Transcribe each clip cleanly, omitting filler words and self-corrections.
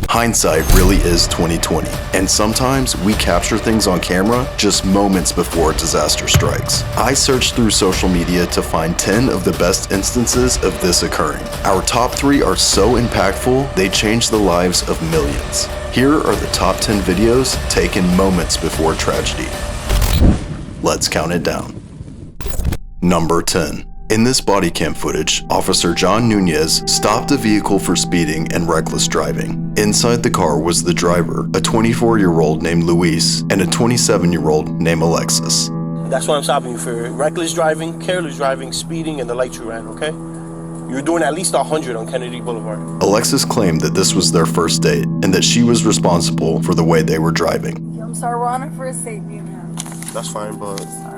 Hindsight really is 20/20, and sometimes we capture things on camera just moments before a disaster strikes. I searched through social media to find 10 of the best instances of this occurring. Our top 3 are so impactful, they change the lives of millions. Here are the top 10 videos taken moments before tragedy. Let's count it down. Number 10. In this body cam footage, Officer John Nunez stopped a vehicle for speeding and reckless driving. Inside the car was the driver, a 24-year-old named Luis, and a 27-year-old named Alexis. That's what I'm stopping you for. Reckless driving, careless driving, speeding, and the lights you ran, okay? You were doing at least 100 on Kennedy Boulevard. Alexis claimed that this was their first date, and that she was responsible for the way they were driving. I'm sorry, we're on a first date, me and him. That's fine, but... Sorry.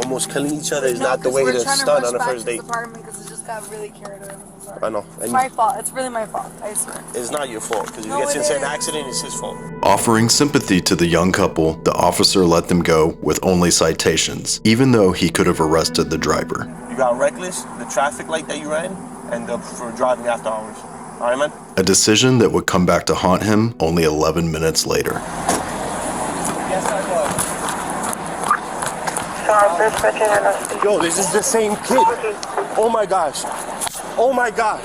Almost killing each other is not the way to start on a first date. Because it just got really carried away. I know. It's my fault. It's really my fault. I swear. It's not your fault, because if he gets into an accident, it's his fault. Offering sympathy to the young couple, the officer let them go with only citations, even though he could have arrested the driver. You got reckless, the traffic light that you ran, and for driving after hours. All right, man? A decision that would come back to haunt him only 11 minutes later. Yes, I was. Yo, this is the same kid. Oh my gosh. Oh my gosh.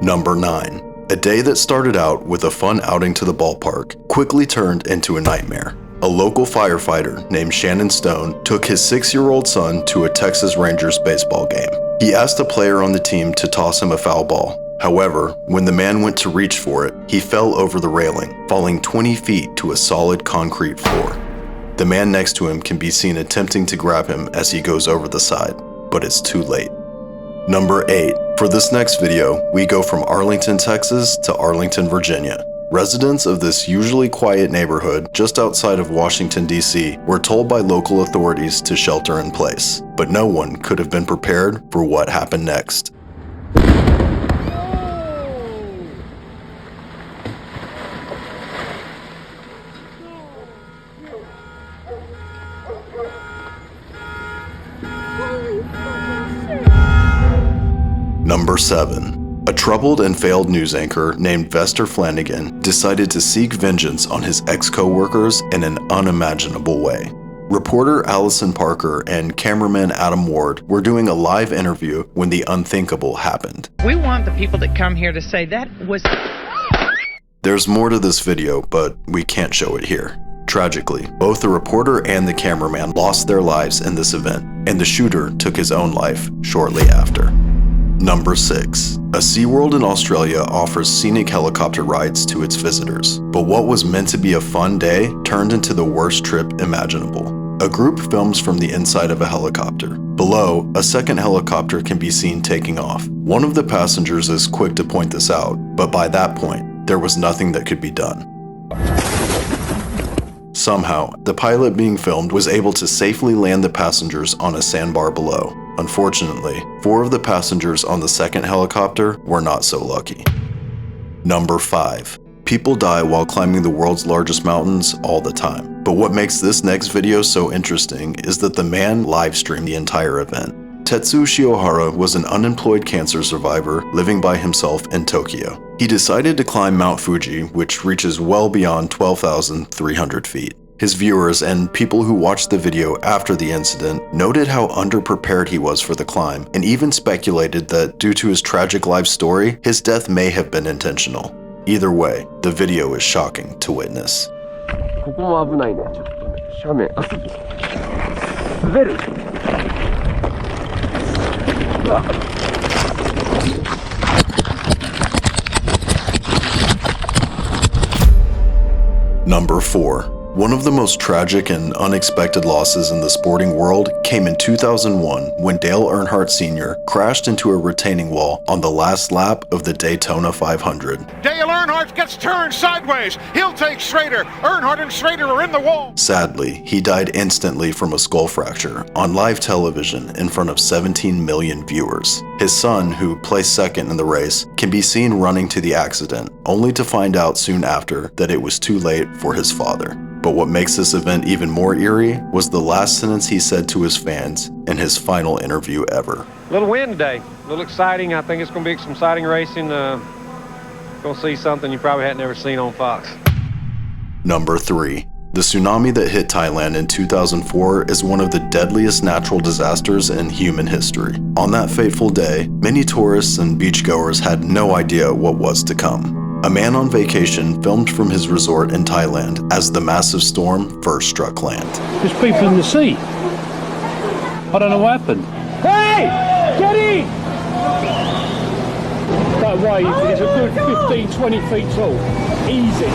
Number 9. A day that started out with a fun outing to the ballpark quickly turned into a nightmare. A local firefighter named Shannon Stone took his 6-year-old son to a Texas Rangers baseball game. He asked a player on the team to toss him a foul ball. However, when the man went to reach for it, he fell over the railing, falling 20 feet to a solid concrete floor. The man next to him can be seen attempting to grab him as he goes over the side, but it's too late. Number 8. For this next video, we go from Arlington, Texas to Arlington, Virginia. Residents of this usually quiet neighborhood just outside of Washington, D.C. were told by local authorities to shelter in place, but no one could have been prepared for what happened next. Number 7. A troubled and failed news anchor named Vester Flanagan decided to seek vengeance on his ex-co-workers in an unimaginable way. Reporter Allison Parker and cameraman Adam Ward were doing a live interview when the unthinkable happened. We want the people that come here to say that was... There's more to this video, but we can't show it here. Tragically, both the reporter and the cameraman lost their lives in this event, and the shooter took his own life shortly after. Number 6. A SeaWorld in Australia offers scenic helicopter rides to its visitors, but what was meant to be a fun day turned into the worst trip imaginable. A group films from the inside of a helicopter. Below, a second helicopter can be seen taking off. One of the passengers is quick to point this out, but by that point, there was nothing that could be done. Somehow, the pilot being filmed was able to safely land the passengers on a sandbar below. Unfortunately, 4 of the passengers on the second helicopter were not so lucky. Number 5. People die while climbing the world's largest mountains all the time. But what makes this next video so interesting is that the man live-streamed the entire event. Tetsu Shiohara was an unemployed cancer survivor living by himself in Tokyo. He decided to climb Mount Fuji, which reaches well beyond 12,300 feet. His viewers and people who watched the video after the incident noted how underprepared he was for the climb, and even speculated that due to his tragic life story, his death may have been intentional. Either way, the video is shocking to witness. Number 4. One of the most tragic and unexpected losses in the sporting world came in 2001 when Dale Earnhardt Sr. crashed into a retaining wall on the last lap of the Daytona 500. Dale Earnhardt gets turned sideways. He'll take Schrader. Earnhardt and Schrader are in the wall. Sadly, he died instantly from a skull fracture on live television in front of 17 million viewers. His son, who placed second in the race, can be seen running to the accident, only to find out soon after that it was too late for his father. But what makes this event even more eerie was the last sentence he said to his fans in his final interview ever. Little win today, a little exciting. I think it's going to be some exciting racing. Gonna see something you probably hadn't ever seen on Fox. Number 3. The tsunami that hit Thailand in 2004 is one of the deadliest natural disasters in human history. On that fateful day, many tourists and beachgoers had no idea what was to come. A man on vacation filmed from his resort in Thailand as the massive storm first struck land. There's people in the sea. I don't know what happened. Hey! Get in! That wave is a good 15, 20 feet tall. Easy.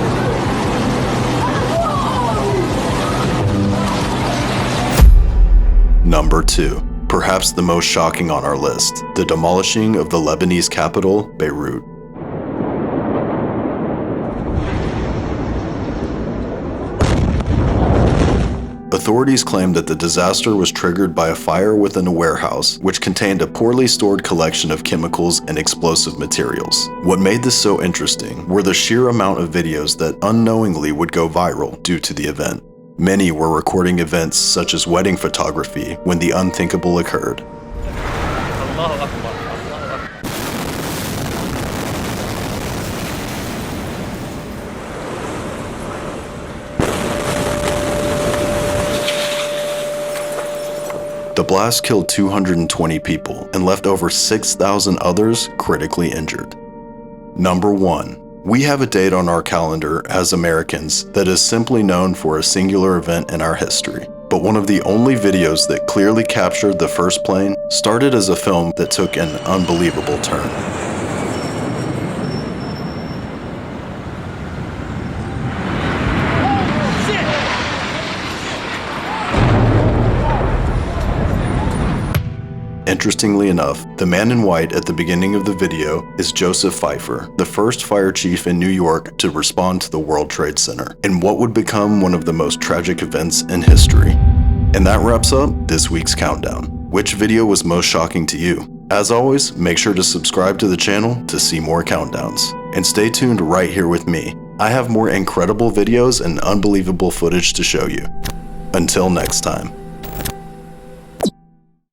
Number 2. Perhaps the most shocking on our list, the demolishing of the Lebanese capital, Beirut. Authorities claim that the disaster was triggered by a fire within a warehouse, which contained a poorly stored collection of chemicals and explosive materials. What made this so interesting were the sheer amount of videos that unknowingly would go viral due to the event. Many were recording events such as wedding photography when the unthinkable occurred. The blast killed 220 people and left over 6,000 others critically injured. Number 1. We have a date on our calendar as Americans that is simply known for a singular event in our history. But one of the only videos that clearly captured the first plane started as a film that took an unbelievable turn. Interestingly enough, the man in white at the beginning of the video is Joseph Pfeiffer, the first fire chief in New York to respond to the World Trade Center, in what would become one of the most tragic events in history. And that wraps up this week's countdown. Which video was most shocking to you? As always, make sure to subscribe to the channel to see more countdowns. And stay tuned right here with me. I have more incredible videos and unbelievable footage to show you. Until next time.